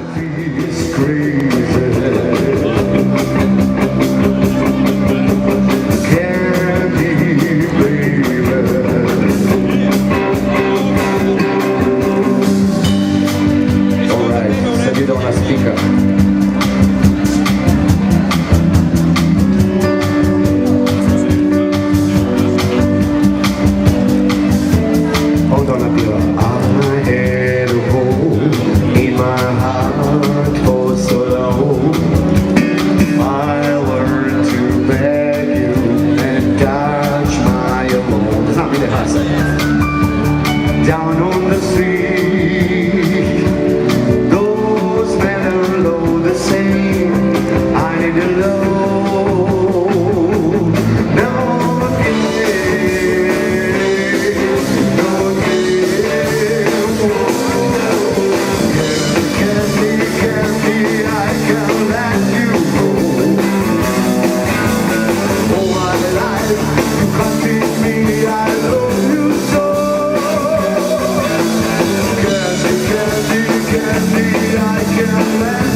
It's crazy. Candy, baby. All right, set it on a speaker. Hold on up here. I had a hole in my heart for so long. I learned to beg you and dodge my alone. It's not really hard saying. Down on the street, those men are low the same. I need to know. I can't let